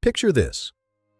Picture this.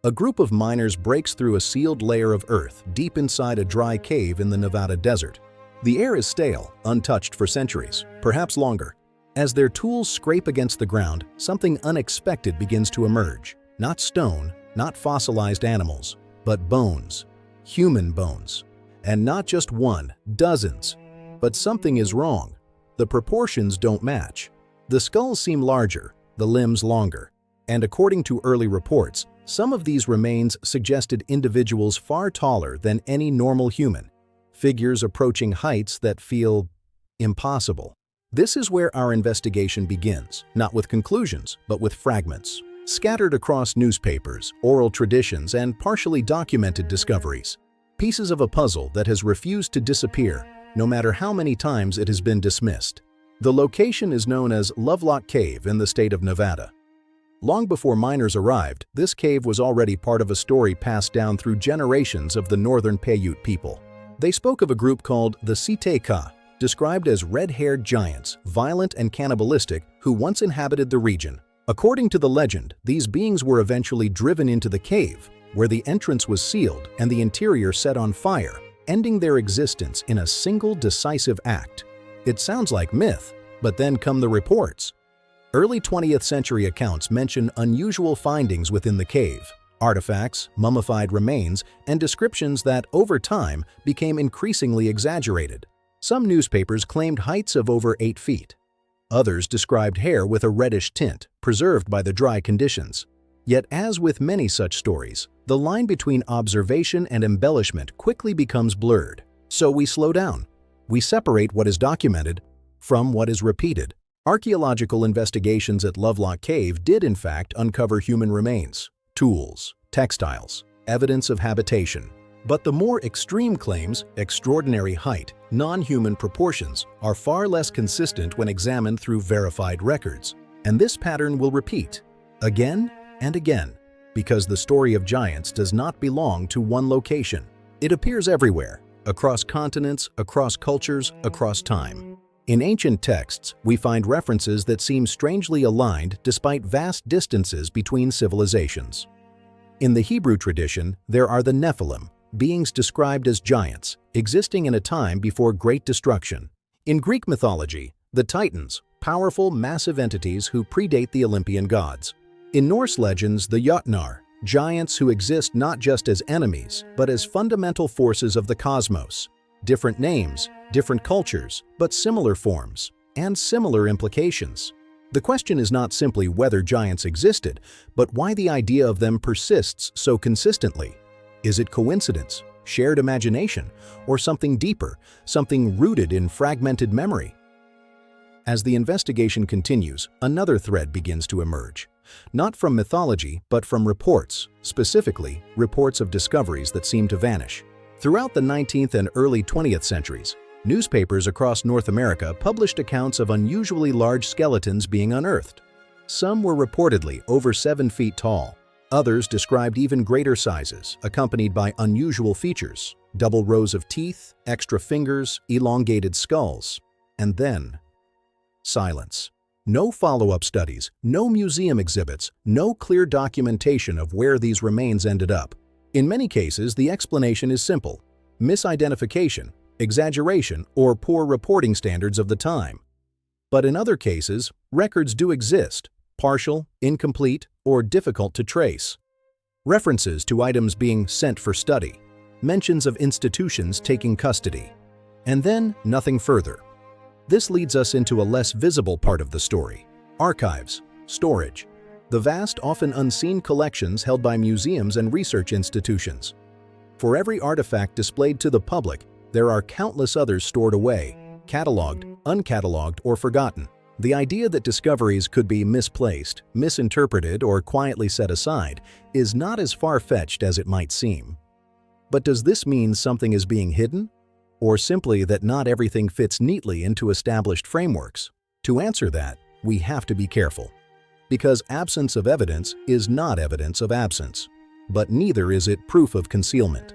A group of miners breaks through a sealed layer of earth deep inside a dry cave in the Nevada desert. The air is stale, untouched for centuries, perhaps longer. As their tools scrape against the ground, something unexpected begins to emerge. Not stone, not fossilized animals, but bones. Human bones. And not just one, dozens. But something is wrong. The proportions don't match. The skulls seem larger, the limbs longer. And according to early reports, some of these remains suggested individuals far taller than any normal human, figures approaching heights that feel impossible. This is where our investigation begins, not with conclusions, but with fragments, scattered across newspapers, oral traditions, and partially documented discoveries. Pieces of a puzzle that has refused to disappear, no matter how many times it has been dismissed. The location is known as Lovelock Cave in the state of Nevada. Long before miners arrived, this cave was already part of a story passed down through generations of the northern Paiute people. They spoke of a group called the Siteka, described as red-haired giants, violent and cannibalistic, who once inhabited the region. According to the legend, these beings were eventually driven into the cave, where the entrance was sealed and the interior set on fire, ending their existence in a single decisive act. It sounds like myth, but then come the reports. Early 20th century accounts mention unusual findings within the cave, artifacts, mummified remains, and descriptions that, over time, became increasingly exaggerated. Some newspapers claimed heights of over 8 feet. Others described hair with a reddish tint, preserved by the dry conditions. Yet, as with many such stories, the line between observation and embellishment quickly becomes blurred. So we slow down. We separate what is documented from what is repeated. Archaeological investigations at Lovelock Cave did in fact uncover human remains, tools, textiles, evidence of habitation. But the more extreme claims, extraordinary height, non-human proportions, are far less consistent when examined through verified records. And this pattern will repeat, again and again, because the story of giants does not belong to one location. It appears everywhere, across continents, across cultures, across time. In ancient texts, we find references that seem strangely aligned despite vast distances between civilizations. In the Hebrew tradition, there are the Nephilim, beings described as giants, existing in a time before great destruction. In Greek mythology, the Titans, powerful, massive entities who predate the Olympian gods. In Norse legends, the Jötnar, giants who exist not just as enemies, but as fundamental forces of the cosmos. Different names, different cultures, but similar forms, and similar implications. The question is not simply whether giants existed, but why the idea of them persists so consistently. Is it coincidence, shared imagination, or something deeper, something rooted in fragmented memory? As the investigation continues, another thread begins to emerge. Not from mythology, but from reports, specifically reports of discoveries that seem to vanish. Throughout the 19th and early 20th centuries, newspapers across North America published accounts of unusually large skeletons being unearthed. Some were reportedly over 7 feet tall. Others described even greater sizes, accompanied by unusual features, double rows of teeth, extra fingers, elongated skulls. And then, silence. No follow-up studies, no museum exhibits, no clear documentation of where these remains ended up. In many cases, the explanation is simple: misidentification, exaggeration, or poor reporting standards of the time. But in other cases, records do exist, partial, incomplete, or difficult to trace. References to items being sent for study, mentions of institutions taking custody, and then nothing further. This leads us into a less visible part of the story: archives, storage, the vast, often unseen collections held by museums and research institutions. For every artifact displayed to the public, there are countless others stored away, cataloged, uncatalogued, or forgotten. The idea that discoveries could be misplaced, misinterpreted, or quietly set aside is not as far-fetched as it might seem. But does this mean something is being hidden? Or simply that not everything fits neatly into established frameworks? To answer that, we have to be careful. Because absence of evidence is not evidence of absence, but neither is it proof of concealment.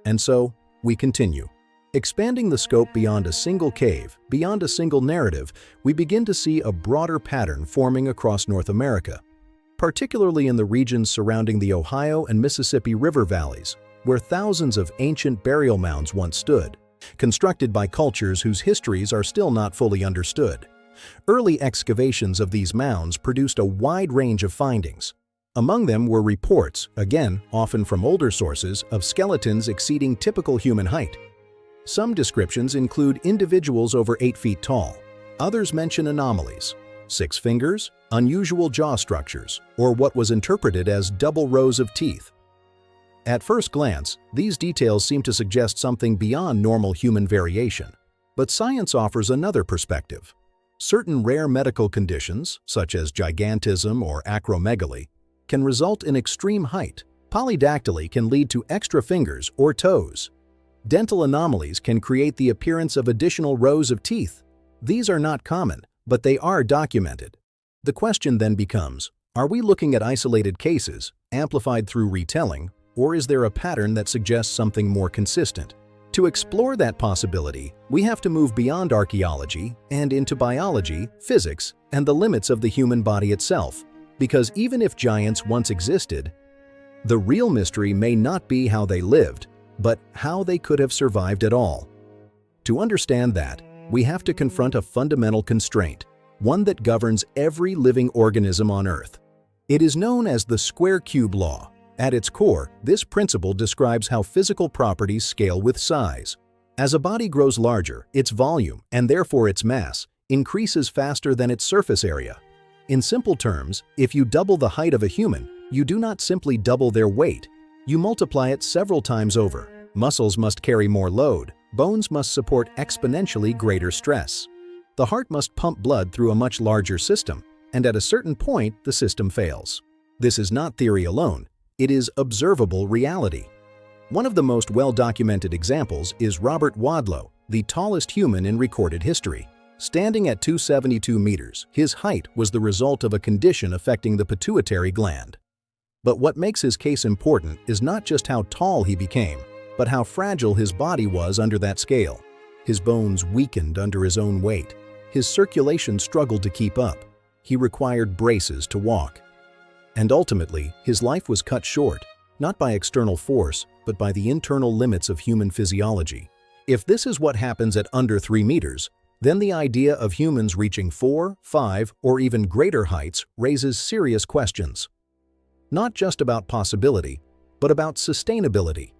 And so, we continue. Expanding the scope beyond a single cave, beyond a single narrative, we begin to see a broader pattern forming across North America. particularly in the regions surrounding the Ohio and Mississippi River valleys, where thousands of ancient burial mounds once stood, constructed by cultures whose histories are still not fully understood. Early excavations of these mounds produced a wide range of findings. Among them were reports, again often from older sources, of skeletons exceeding typical human height. Some descriptions include individuals over 8 feet tall. Others mention anomalies: 6 fingers, unusual jaw structures, or what was interpreted as double rows of teeth. At first glance, these details seem to suggest something beyond normal human variation. But science offers another perspective. Certain rare medical conditions, such as gigantism or acromegaly, can result in extreme height. Polydactyly can lead to extra fingers or toes. Dental anomalies can create the appearance of additional rows of teeth. These are not common, but they are documented. The question then becomes, are we looking at isolated cases, amplified through retelling, or is there a pattern that suggests something more consistent? To explore that possibility, we have to move beyond archaeology and into biology, physics, and the limits of the human body itself. Because even if giants once existed, the real mystery may not be how they lived, but how they could have survived at all. To understand that, we have to confront a fundamental constraint, one that governs every living organism on Earth. It is known as the square-cube law. At its core, this principle describes how physical properties scale with size. As a body grows larger, its volume, and therefore its mass, increases faster than its surface area. In simple terms, if you double the height of a human, you do not simply double their weight. You multiply it several times over. Muscles must carry more load. Bones must support exponentially greater stress. The heart must pump blood through a much larger system, and at a certain point, the system fails. This is not theory alone. It is observable reality. One of the most well-documented examples is Robert Wadlow, the tallest human in recorded history. Standing at 272 meters, his height was the result of a condition affecting the pituitary gland. But what makes his case important is not just how tall he became, but how fragile his body was under that scale. His bones weakened under his own weight. His circulation struggled to keep up. He required braces to walk. And ultimately, his life was cut short, not by external force, but by the internal limits of human physiology. If this is what happens at under 3 meters, then the idea of humans reaching 4, 5, or even greater heights raises serious questions. Not just about possibility, but about sustainability.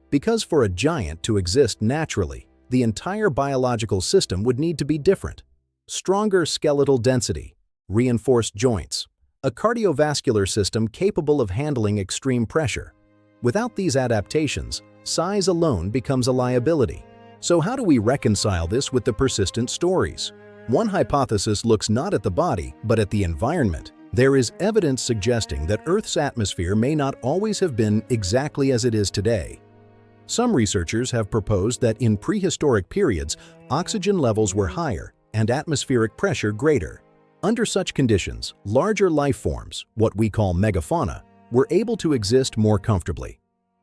Because for a giant to exist naturally, the entire biological system would need to be different. Stronger skeletal density, reinforced joints, a cardiovascular system capable of handling extreme pressure. Without these adaptations, size alone becomes a liability. So how do we reconcile this with the persistent stories? One hypothesis looks not at the body, but at the environment. There is evidence suggesting that Earth's atmosphere may not always have been exactly as it is today. Some researchers have proposed that in prehistoric periods, oxygen levels were higher and atmospheric pressure greater. Under such conditions, larger life forms, what we call megafauna, were able to exist more comfortably.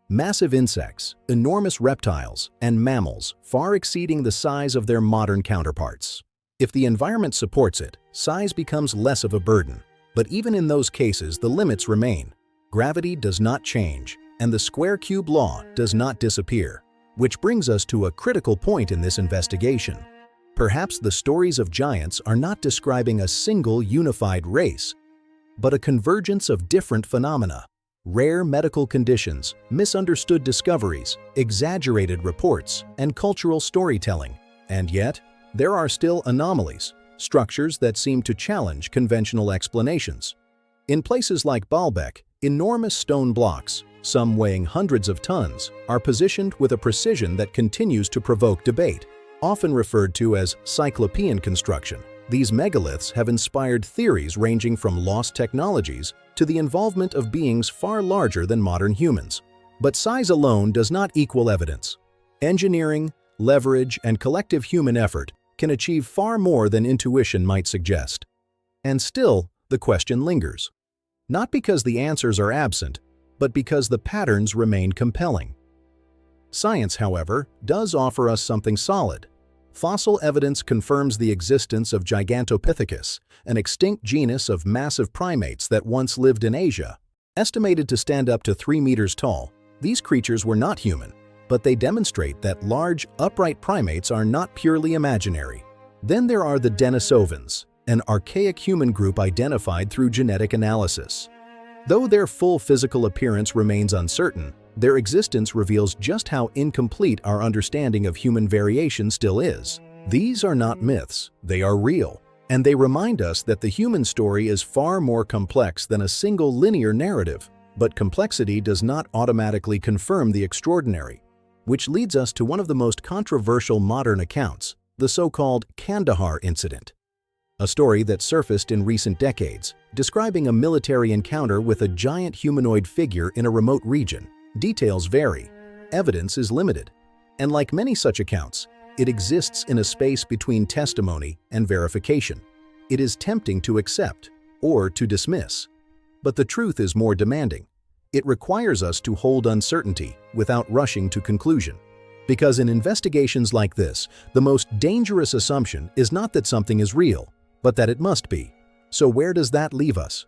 Massive insects, enormous reptiles, and mammals far exceeding the size of their modern counterparts. If the environment supports it, size becomes less of a burden. But even in those cases, the limits remain. Gravity does not change, and the square-cube law does not disappear. Which brings us to a critical point in this investigation. Perhaps the stories of giants are not describing a single unified race, but a convergence of different phenomena. Rare medical conditions, misunderstood discoveries, exaggerated reports, and cultural storytelling. And yet, there are still anomalies, structures that seem to challenge conventional explanations. In places like Baalbek, enormous stone blocks, some weighing hundreds of tons, are positioned with a precision that continues to provoke debate. Often referred to as Cyclopean construction, these megaliths have inspired theories ranging from lost technologies to the involvement of beings far larger than modern humans. But size alone does not equal evidence. Engineering, leverage, and collective human effort can achieve far more than intuition might suggest. And still, the question lingers. Not because the answers are absent, but because the patterns remain compelling. Science, however, does offer us something solid. Fossil evidence confirms the existence of Gigantopithecus, an extinct genus of massive primates that once lived in Asia. Estimated to stand up to 3 meters tall, these creatures were not human, but they demonstrate that large, upright primates are not purely imaginary. Then there are the Denisovans, an archaic human group identified through genetic analysis. Though their full physical appearance remains uncertain, their existence reveals just how incomplete our understanding of human variation still is. These are not myths, they are real, and they remind us that the human story is far more complex than a single linear narrative. But complexity does not automatically confirm the extraordinary, which leads us to one of the most controversial modern accounts, the so-called Kandahar incident. A story that surfaced in recent decades, describing a military encounter with a giant humanoid figure in a remote region. Details vary, evidence is limited, and like many such accounts, it exists in a space between testimony and verification. It is tempting to accept or to dismiss, but the truth is more demanding. It requires us to hold uncertainty without rushing to conclusion. Because in investigations like this, the most dangerous assumption is not that something is real, but that it must be. So where does that leave us?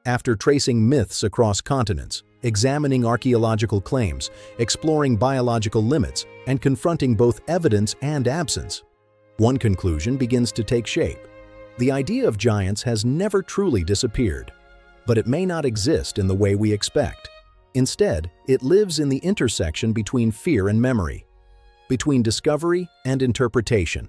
After tracing myths across continents, examining archaeological claims, exploring biological limits, and confronting both evidence and absence, one conclusion begins to take shape. The idea of giants has never truly disappeared, but it may not exist in the way we expect. Instead, it lives in the intersection between fear and memory, between discovery and interpretation,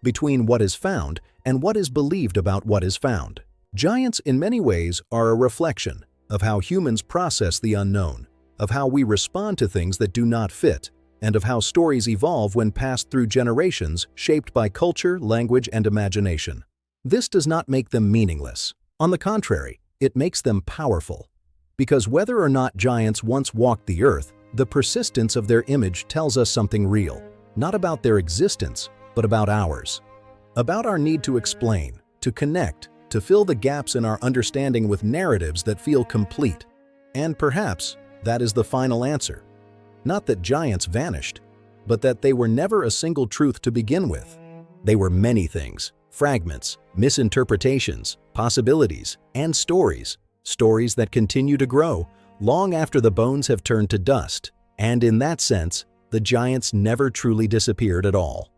between what is found and what is believed about what is found. Giants, in many ways, are a reflection of how humans process the unknown, of how we respond to things that do not fit, and of how stories evolve when passed through generations shaped by culture, language, and imagination. This does not make them meaningless. On the contrary, it makes them powerful. Because whether or not giants once walked the earth, the persistence of their image tells us something real, not about their existence, but about ours. About our need to explain, to connect, to fill the gaps in our understanding with narratives that feel complete. And perhaps that is the final answer. Not that giants vanished, but that they were never a single truth to begin with. They were many things, fragments, misinterpretations, possibilities, and stories that continue to grow long after the bones have turned to dust. And in that sense, the giants never truly disappeared at all.